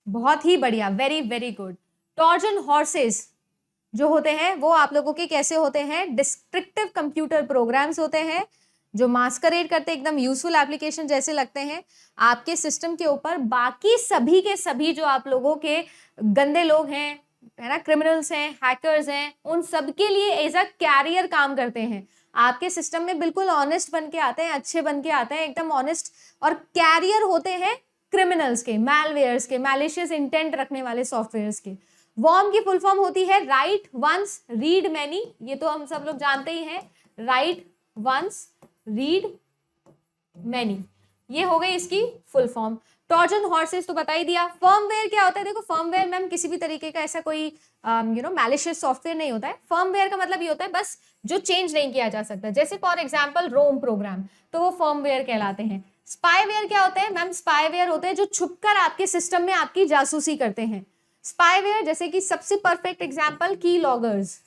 बहुत ही बढ़िया, very very good. Trojan horses जो होते हैं वो आप लोगों के कैसे होते हैं, डिस्ट्रक्टिव कंप्यूटर प्रोग्राम्स होते हैं जो मास्करेड करते एकदम यूजफुल एप्लीकेशन जैसे लगते हैं आपके सिस्टम के ऊपर। बाकी सभी के सभी जो आप लोगों के गंदे लोग हैं, है ना, क्रिमिनल्स हैं, हैकर्स हैं, उन सब के लिए एज अ कैरियर काम करते हैं। आपके सिस्टम में बिल्कुल ऑनेस्ट बन के आते हैं, अच्छे बन के आते हैं, एकदम ऑनेस्ट, और कैरियर होते हैं क्रिमिनल्स के, मैलवेयर्स के, मैलिशियस इंटेंट रखने वाले सॉफ्टवेयर्स के। वॉर्म की फुल फॉर्म होती है राइट वंस रीड मैनी, ये तो हम सब लोग जानते ही हैं, राइट वंस रीड मैनी, ये हो गई इसकी फुल फॉर्म। ट्रोजन हॉर्सेस तो बता ही दिया। फर्मवेयर क्या होता है, देखो फर्मवेयर मैम किसी भी तरीके का ऐसा कोई मैलिशियस सॉफ्टवेयर नहीं होता है। फर्मवेयर का मतलब ये होता है बस जो चेंज नहीं किया जा सकता, जैसे फॉर एग्जांपल रोम प्रोग्राम, तो वो फर्मवेयर कहलाते हैं। स्पाईवेयर क्या होते हैं मैम, स्पाईवेयर होते हैं जो छुपकर आपके सिस्टम में आपकी जासूसी करते हैं। स्पाईवेयर जैसे कि सबसे परफेक्ट एग्जांपल की लॉगर्स,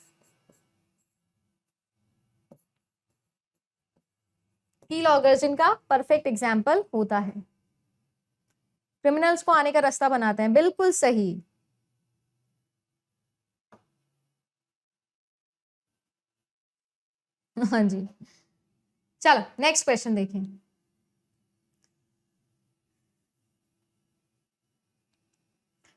की लॉगर्स इनका परफेक्ट एग्जांपल होता है, क्रिमिनल्स को आने का रास्ता बनाते हैं, बिल्कुल सही। हाँ जी चलो नेक्स्ट क्वेश्चन देखें।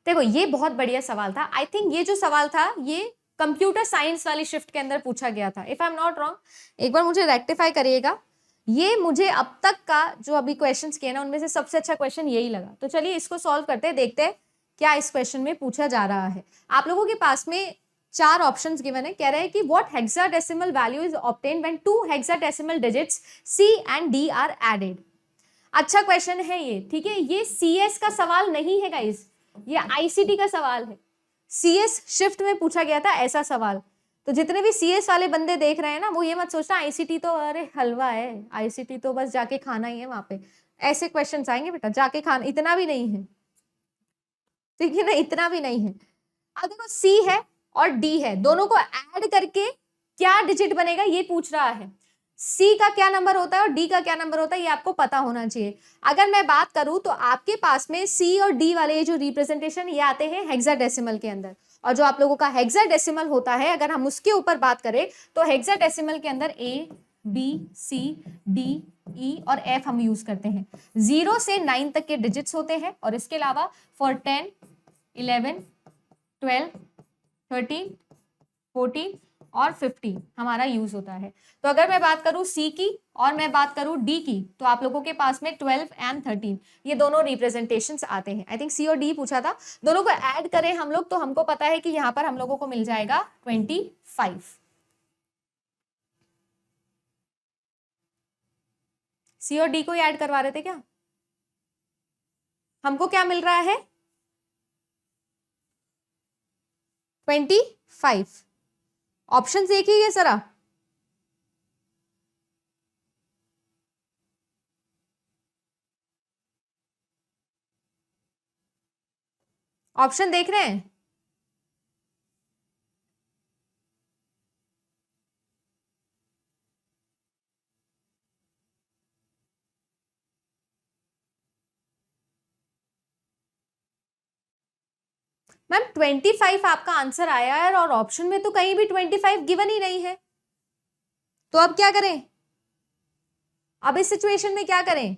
देखो ये बहुत बढ़िया सवाल था, आई थिंक ये जो सवाल था ये कंप्यूटर साइंस वाली शिफ्ट के अंदर पूछा गया था, if I am not wrong, एक बार मुझे रेक्टिफाई करिएगा। ये मुझे अब तक का जो अभी क्वेश्चंस किए ना उनमें से सबसे अच्छा क्वेश्चन यही लगा। तो चलिए इसको सॉल्व करते हैं, देखते हैं क्या इस क्वेश्चन में पूछा जा रहा है। आप लोगों के पास में 4 ऑप्शंस गिवन है, कह रहे हैं कि what hexadecimal value is obtained when 2 hexadecimal digits C and D are added. अच्छा क्वेश्चन है ये, ठीक है, ये CS का सवाल नहीं है गाइस, ये ICT का सवाल है। CS शिफ्ट में पूछा गया था ऐसा सवाल, तो जितने भी सीएस वाले बंदे देख रहे हैं ना, वो ये मत सोचना आईसीटी तो अरे हलवा है, आईसीटी तो बस जाके खाना ही है वहां पे। ऐसे क्वेश्चंस आएंगे बेटा, जाके खाना इतना भी नहीं है, ठीक है ना, इतना भी नहीं है। अब देखो सी है और डी है, दोनों को ऐड करके क्या डिजिट बनेगा ये पूछ रहा है। सी का क्या नंबर होता है और डी का क्या नंबर होता है ये आपको पता होना चाहिए। अगर मैं बात करूं तो आपके पास में सी और डी वाले जो रिप्रेजेंटेशन ये आते हैं हेक्साडेसिमल के अंदर, और जो आप लोगों का हेक्साडेसिमल होता है अगर हम उसके ऊपर बात करें तो हेक्साडेसिमल के अंदर A B C D E और एफ हम यूज करते हैं। 0 से 9 तक के डिजिट्स होते हैं, और इसके अलावा फॉर 10 11 12 13 14 और 15 हमारा यूज होता है। तो अगर मैं बात करूं सी की और मैं बात करूं डी की, तो आप लोगों के पास में 12 एंड 13 ये दोनों रिप्रेजेंटेशंस आते हैं। आई थिंक सी और डी पूछा था, दोनों को ऐड करें हम लोग तो हमको पता है कि यहां पर हम लोगों को मिल जाएगा 25। सी और डी को ऐड करवा रहे थे क्या? हमको क्या मिल रहा है? 25। ऑप्शन देखिए जरा, ऑप्शन देख रहे हैं? मैम 25 आपका आंसर आया है और ऑप्शन में तो कहीं भी 25 गिवन ही नहीं है, तो अब क्या करें? अब इस सिचुएशन में क्या करें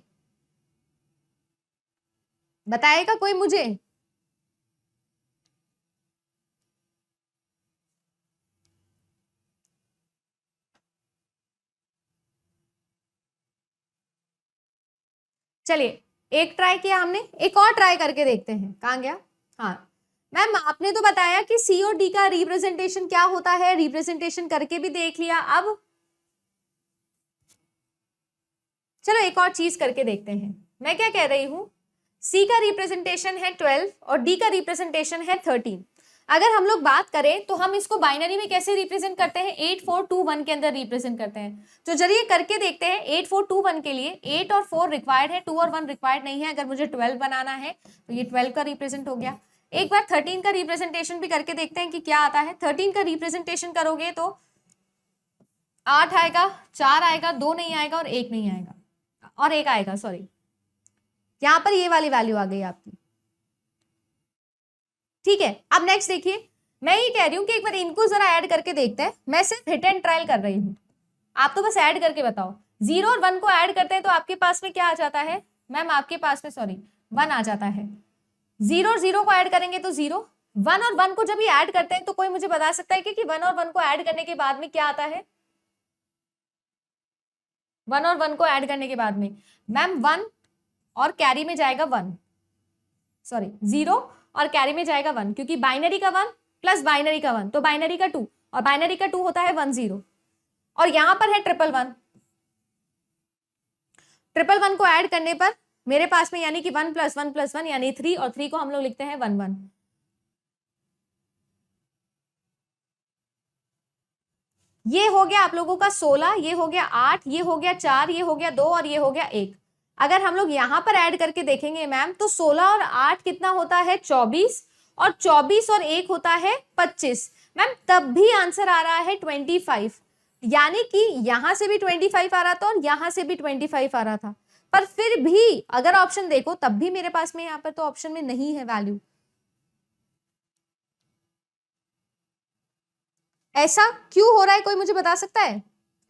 बताएगा कोई मुझे? चलिए एक ट्राई किया हमने, एक और ट्राई करके देखते हैं। कहां गया? हाँ मैम आपने तो बताया कि सी और डी का रिप्रेजेंटेशन क्या होता है, रिप्रेजेंटेशन करके भी देख लिया। अब चलो एक और चीज करके देखते हैं। मैं क्या कह रही हूं, सी का रिप्रेजेंटेशन है 12 और डी का रिप्रेजेंटेशन है 13। अगर हम लोग बात करें तो हम इसको बाइनरी में कैसे रिप्रेजेंट करते हैं? 8 4 2 1 के अंदर रिप्रेजेंट करते हैं। तो चलिए करके देखते हैं। 8 4 2 1 के लिए 8 और 4 रिक्वायर्ड है, 2 और 1 रिक्वायर्ड नहीं है। अगर मुझे 12 बनाना है तो ये 12 का रिप्रेजेंट हो गया। एक बार 13 का रिप्रेजेंटेशन भी करके देखते हैं कि क्या आता है। 13 का रिप्रेजेंटेशन करोगे तो 8 आएगा, 4 आएगा, 2 नहीं आएगा और 1 नहीं आएगा, और 1 आएगा, सॉरी यहां पर ये वाली वैल्यू आ गई आपकी। ठीक है, अब नेक्स्ट देखिए, मैं ये कह रही हूं कि एक बार इनको जरा ऐड करके देखते हैं। मैं सिर्फ हिट एंड ट्रायल कर रही हूं, आप तो बस ऐड करके बताओ। 0 और 1 को ऐड करते हैं तो आपके पास में क्या आ जाता है? मैम आपके पास में 1 आ जाता है। 0 और 0 को ऐड करेंगे तो 0, 1 और 1 को जब ये ऐड करते हैं तो कोई मुझे बता सकता है कि 1 और 1 को ऐड करने के बाद में क्या आता है? 1 और 1 को ऐड करने के बाद में मैम 1 और कैरी में जाएगा 1, सॉरी 0 और कैरी में जाएगा 1, क्योंकि बाइनरी का 1 प्लस बाइनरी का 1 तो बाइनरी का 2, और बाइनरी का 2 होता है 1 0, और यहां पर है 1 1 को ऐड करने पर मेरे पास में यानी कि 1 + 1 + 1 यानी 3, और 3 को हम लोग लिखते हैं 1 1। ये हो गया आप लोगों का 16, ये हो गया 8, ये हो गया 4, ये हो गया 2 और ये हो गया 1। अगर हम लोग यहां पर ऐड करके देखेंगे मैम तो 16 और 8 कितना होता है? 24, और 24 और 1 होता है 25। मैम तब भी आंसर आ रहा है 25, यानी कि यहां से भी 25 आ रहा था और यहां से भी 25 आ रहा था, पर फिर भी अगर ऑप्शन देखो तब भी मेरे पास में यहां पर तो ऑप्शन में नहीं है वैल्यू। ऐसा क्यों हो रहा है कोई मुझे बता सकता है?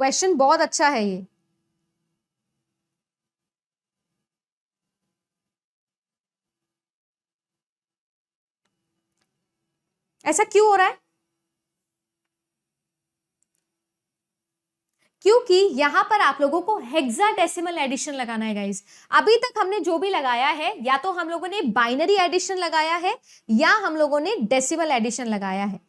क्वेश्चन बहुत अच्छा है ये। ऐसा क्यों हो रहा है? क्योंकि यहां पर आप लोगों को हेक्साडेसिमल एडिशन लगाना है गाइस। अभी तक हमने जो भी लगाया है या तो हम लोगों ने बाइनरी एडिशन लगाया है या हम लोगों ने डेसिमल एडिशन लगाया है।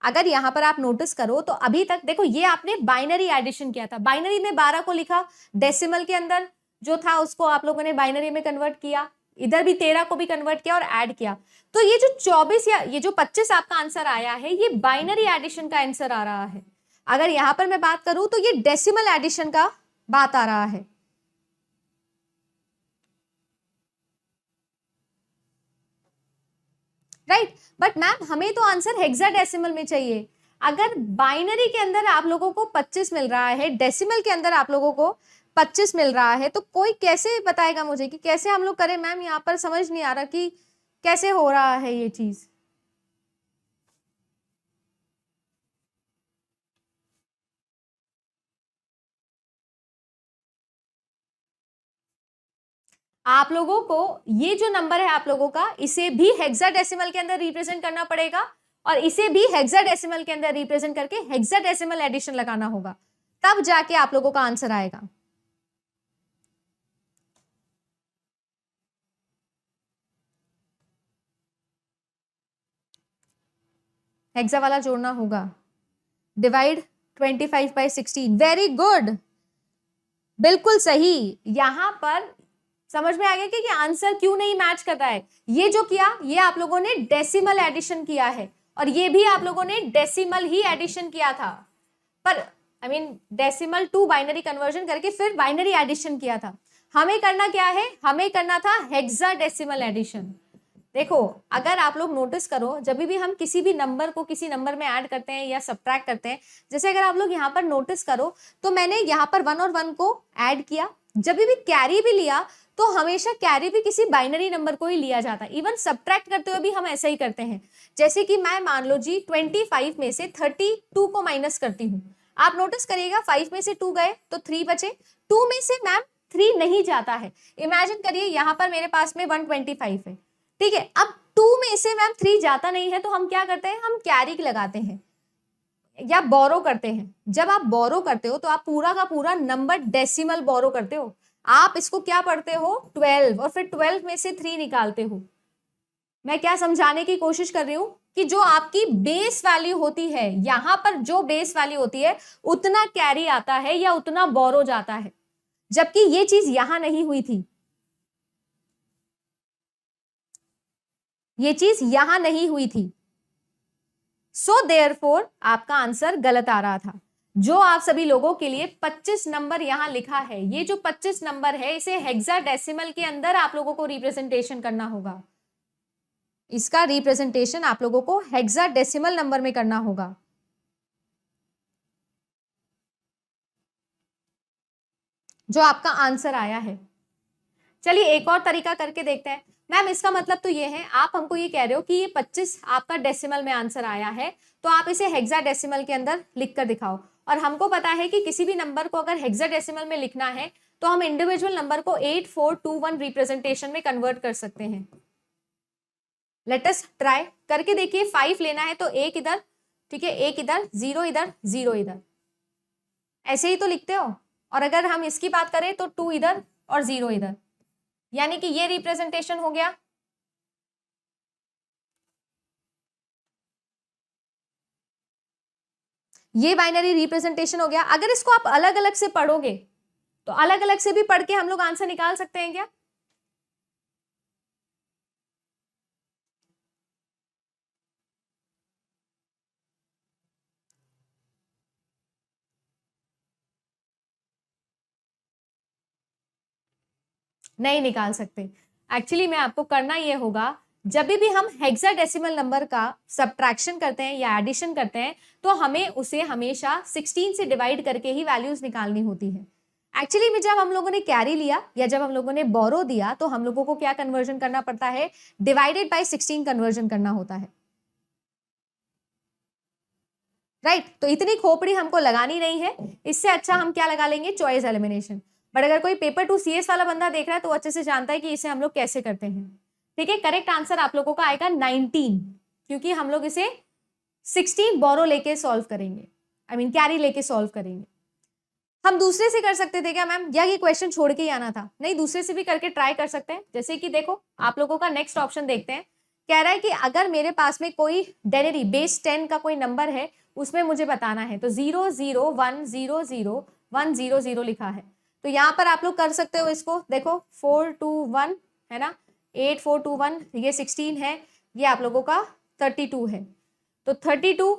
अगर यहां पर आप नोटिस करो तो अभी तक देखो ये आपने बाइनरी एडिशन किया था, बाइनरी में 12 को लिखा, डेसिमल के अंदर जो था उसको आप लोगों ने बाइनरी में कन्वर्ट किया, इधर भी 13 को भी कन्वर्ट किया और ऐड किया। तो ये जो 24 या ये जो 25 आपका आंसर आया है, ये बाइनरी एडिशन का आंसर आ रहा है। अगर यहां पर मैं बात करूं तो ये डेसिमल एडिशन का बात आ रहा है। राइट, बट मैम हमें तो आंसर हेक्साडेसिमल में चाहिए। अगर बाइनरी के अंदर आप लोगों को 25 मिल रहा है, डेसिमल के अंदर आप लोगों को 25 मिल रहा है, तो कोई कैसे बताएगा मुझे कि कैसे हम लोग करें? मैम यहाँ पर समझ नहीं आ रहा कि कैसे हो रहा है ये चीज। आप लोगों को ये जो नंबर है आप लोगों का, इसे भी हेक्साडेसिमल के अंदर रिप्रेजेंट करना पड़ेगा और इसे भी हेक्साडेसिमल के अंदर रिप्रेजेंट करके हेक्साडेसिमल एडिशन लगाना होगा, तब जाके आप लोगों का आंसर आएगा। हेक्सा वाला जोड़ना होगा। डिवाइड 25 बाई 16, वेरी गुड, बिल्कुल सही। यहां पर समझ में आ गया कि आंसर क्यों नहीं मैच कर रहा है। ये जो किया, ये आप लोगों ने डेसिमल एडिशन किया है और ये भी आप लोगों ने डेसिमल ही एडिशन किया था, पर I mean decimal to binary conversion करके फिर बाइनरी एडिशन किया था। हमें करना क्या है? हमें करना था हेक्साडेसिमल एडिशन। देखो, अगर आप लोग नोटिस करो, जब भी हम किसी भी नंबर को किसी नंबर में ऐड करते हैं या सब्ट्रैक्ट करते हैं, जैसे अगर आप लोग यहाँ पर नोटिस करो तो मैंने यहाँ पर 1 और 1 को ऐड किया, जब भी कैरी भी लिया तो हमेशा कैरी भी किसी बाइनरी नंबर को ही लिया जाता है। इवन सब्ट्रैक्ट करते हुए भी हम ऐसा ही करते हैं। जैसे कि मैं मान लो जी 25 में से 32 को माइनस करती हूँ, आप नोटिस करिएगा 5 में से 2 गए तो 3 बचे, 2 में से मैम 3 नहीं जाता है। इमेजिन करिए यहाँ पर मेरे पास में 125 है, ठीक है। अब 2 में से मैम 3 जाता नहीं है तो हम क्या करते हैं? हम कैरी लगाते हैं या बोरो करते हैं। जब आप बोरो करते हो तो आप पूरा का पूरा नंबर डेसिमल बोरो करते हो। आप इसको क्या पढ़ते हो? 12, और फिर 12 में से 3 निकालते हो। मैं क्या समझाने की कोशिश कर रही हूं कि जो आपकी बेस वैल्यू होती है, यहां पर जो बेस वैल्यू होती है उतना कैरी आता है या उतना बोरो जाता है, जबकि ये चीज यहां नहीं हुई थी। ये चीज यहां नहीं हुई थी, सो देयरफॉर आपका आंसर गलत आ रहा था। जो आप सभी लोगों के लिए 25 नंबर यहां लिखा है, ये जो 25 नंबर है इसे हेक्साडेसिमल के अंदर आप लोगों को रिप्रेजेंटेशन करना होगा। इसका रिप्रेजेंटेशन आप लोगों को हेक्साडेसिमल नंबर में करना होगा। जो आपका आंसर आया है, चलिए एक और तरीका करके देखते हैं। मैम इसका मतलब तो ये है, आप हमको ये कह रहे हो कि ये 25 आपका डेसिमल में आंसर आया है, तो आप इसे हेक्साडेसिमल के अंदर लिख कर दिखाओ। और हमको पता है कि किसी भी नंबर को अगर हेक्साडेसिमल में लिखना है तो हम इंडिविजुअल नंबर को 8421 रिप्रेजेंटेशन में कन्वर्ट कर सकते हैं। लेट अस ट्राई करके देखिए। 5 लेना है तो 1 इधर, ठीक है, 1 इधर, 0 इधर, 0 इधर, ऐसे ही तो लिखते हो। और अगर हम इसकी बात करें तो 2 इधर और 0 इधर, यानी कि ये रिप्रेजेंटेशन हो गया। ये बाइनरी रिप्रेजेंटेशन हो गया। अगर इसको आप अलग अलग से पढ़ोगे तो अलग अलग से भी पढ़ के हम लोग आंसर निकाल सकते हैं क्या? नहीं निकाल सकते। एक्चुअली में आपको करना ये होगा, जब भी हम हेक्साडेसिमल नंबर का सब्ट्रैक्शन करते हैं या एडिशन करते हैं तो हमें उसे हमेशा 16 से डिवाइड करके ही वैल्यूज निकालनी होती है। एक्चुअली में जब हम लोगों ने कैरी लिया या जब हम लोगों ने बोरो दिया तो हम लोगों को क्या कन्वर्जन करना पड़ता है? डिवाइडेड बाय 16 कन्वर्जन करना होता है। राइट, तो इतनी खोपड़ी हमको लगानी नहीं है। इससे अच्छा हम क्या लगा लेंगे? Choice elimination. बट अगर कोई पेपर 2 CS वाला बंदा देख रहा है तो अच्छे से जानता है कि इसे हम लोग कैसे करते हैं। ठीक है, करेक्ट आंसर आप लोगों का आएगा 19, क्योंकि हम लोग इसे 16 बोरो लेके सॉल्व करेंगे, आई मीन कैरी लेके सॉल्व करेंगे। हम दूसरे से कर सकते थे क्या मैम, या ये क्वेश्चन छोड़ के ही आना था? नहीं, दूसरे से भी करके ट्राई कर सकते हैं। जैसे कि देखो, आप लोगों का नेक्स्ट ऑप्शन देखते हैं। कह रहा है कि अगर मेरे पास में कोई डेनरी बेस 10 का कोई नंबर है, उसमें मुझे बताना है, तो 0 0 1 0 0 1 0 0 लिखा है। तो यहाँ पर आप लोग कर सकते हो इसको। देखो 4 2 1 है ना, 8 4 2 1 ये 16 है, ये आप लोगों का 32 है। तो 32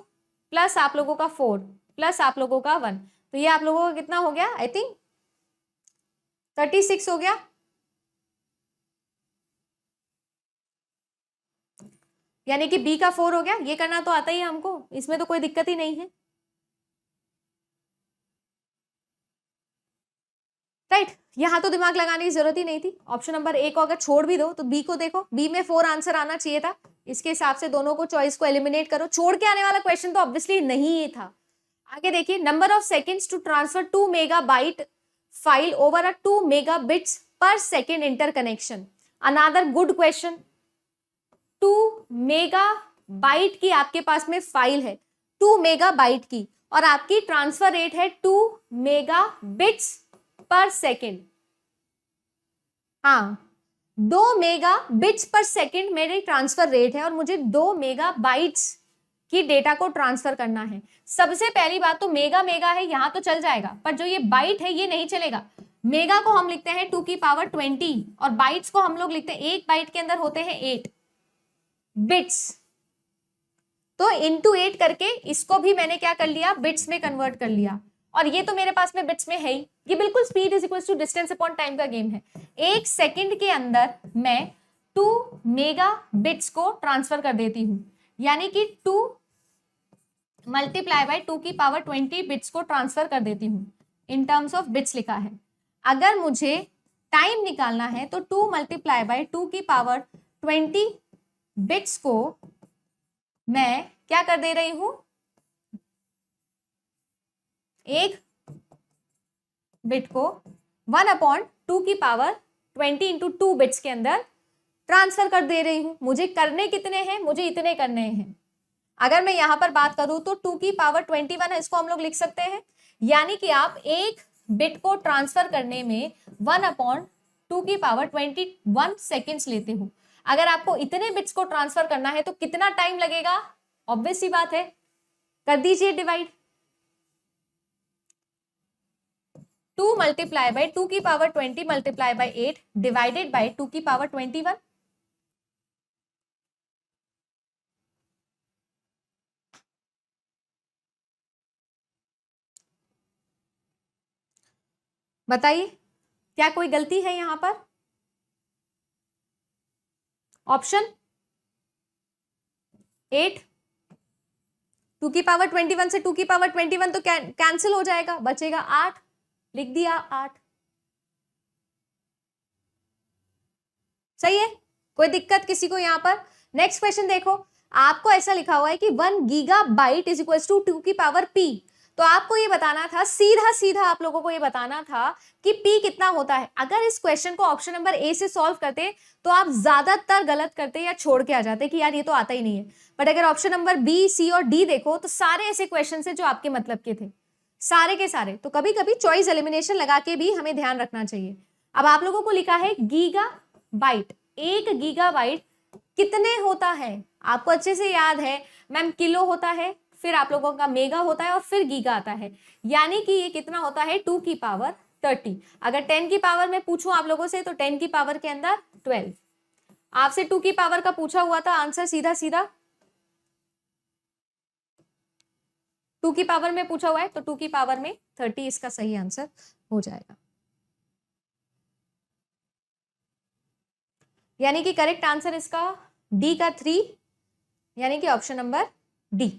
प्लस आप लोगों का 4 प्लस आप लोगों का 1, तो ये आप लोगों का कितना हो गया? आई थिंक 36 हो गया। यानी कि बी का 4 हो गया। ये करना तो आता ही है हमको, इसमें तो कोई दिक्कत ही नहीं है, राइट। यहां तो दिमाग लगाने की जरूरत ही नहीं थी। ऑप्शन नंबर ए को अगर छोड़ भी दो तो बी को देखो, बी में 4 आंसर आना चाहिए था। इसके हिसाब से दोनों को चॉइस को एलिमिनेट करो। छोड़ के आने वाला क्वेश्चन तो ऑब्वियसली नहीं ही था। आगे देखिए, number of seconds to transfer 2 megabyte file over a 2 megabits per second interconnection. Another good question. 2 megabyte की आपके पास में फाइल है, 2 मेगाबाइट की, और आपकी ट्रांसफर रेट है 2 मेगाबिट्स पर सेकेंड। हाँ, 2 मेगाबिट्स पर सेकेंड मेरी ट्रांसफर रेट है और मुझे 2 मेगाबाइट्स की डेटा को ट्रांसफर करना है। सबसे पहली बात तो मेगा मेगा है, यहां तो चल जाएगा, पर जो ये बाइट है ये नहीं चलेगा। मेगा को हम लिखते हैं 2 की पावर 20 और बाइट्स को हम लोग लिखते हैं, एक बाइट के अंदर होते हैं 8 बिट्स। तो इंटू 8 करके इसको भी मैंने क्या कर लिया? बिट्स में कन्वर्ट कर लिया। और ये तो मेरे पास में बिट्स में है ही। ये बिल्कुल speed is equal to distance upon time का गेम है। एक सेकंड के अंदर मैं 2 मेगा बिट्स को ट्रांसफर कर देती हूं, यानी कि 2 मल्टीप्लाई बाय 2 की पावर 20 बिट्स को ट्रांसफर कर देती हूं। इन टर्म्स ऑफ बिट्स लिखा है। अगर मुझे टाइम निकालना है तो 2 मल्टीप्लाई बाय 2 की पावर 20 बिट्स को मैं क्या कर दे रही हूं? एक बिट को 1/2 की पावर 20 इंटू 2 बिट्स के अंदर ट्रांसफर कर दे रही हूं। मुझे करने कितने हैं? मुझे इतने करने हैं। अगर मैं यहां पर बात करूं तो 2 की पावर 21 है, इसको हम लोग लिख सकते हैं। यानी कि आप एक बिट को ट्रांसफर करने में 1/2 की पावर 21 सेकेंड्स लेते हो। अगर आपको इतने बिट्स को ट्रांसफर करना है तो कितना टाइम लगेगा? ऑब्वियस सी बात है, कर दीजिए डिवाइड। 2 मल्टीप्लाई बाय 2 की power 20 multiply by 8 divided by 2 की पावर 21। बताइए क्या कोई गलती है यहां पर? ऑप्शन 8, 2 की पावर 21 से 2 की पावर 21 तो कैंसिल हो जाएगा, बचेगा 8। लिख दिया 8। सही है, कोई दिक्कत किसी को यहां पर? नेक्स्ट क्वेश्चन देखो, आपको ऐसा लिखा हुआ है कि 1 गीगाबाइट इज इक्वल टू 2 की पावर पी। तो आपको ये बताना था, सीधा सीधा आप लोगों को ये बताना था कि पी कितना होता है। अगर इस क्वेश्चन को ऑप्शन नंबर ए से सॉल्व करते तो आप ज्यादातर गलत करते या छोड़ के आ जाते कि यार ये तो आता ही नहीं है। बट अगर ऑप्शन नंबर बी, सी और डी देखो तो सारे ऐसे क्वेश्चन है जो आपके मतलब के थे, सारे के सारे। तो कभी कभी चॉइस एलिमिनेशन लगा के भी हमें ध्यान रखना चाहिए। अब आप लोगों को लिखा है गीगा बाइट। 1 गीगाबाइट कितने होता है? आपको अच्छे से याद है मैम, किलो होता है, फिर आप लोगों का मेगा होता है और फिर गीगा आता है। यानी कि ये कितना होता है? 2 की पावर 30। अगर 10 की पावर में पूछूं आप लोगों से तो 10 की पावर के अंदर 12। आपसे 2 की पावर का पूछा हुआ था, आंसर सीधा सीधा 2 की पावर में पूछा हुआ है तो 2 की पावर में 30 इसका सही आंसर हो जाएगा। यानी कि करेक्ट आंसर इसका डी का 3, यानी कि ऑप्शन नंबर डी।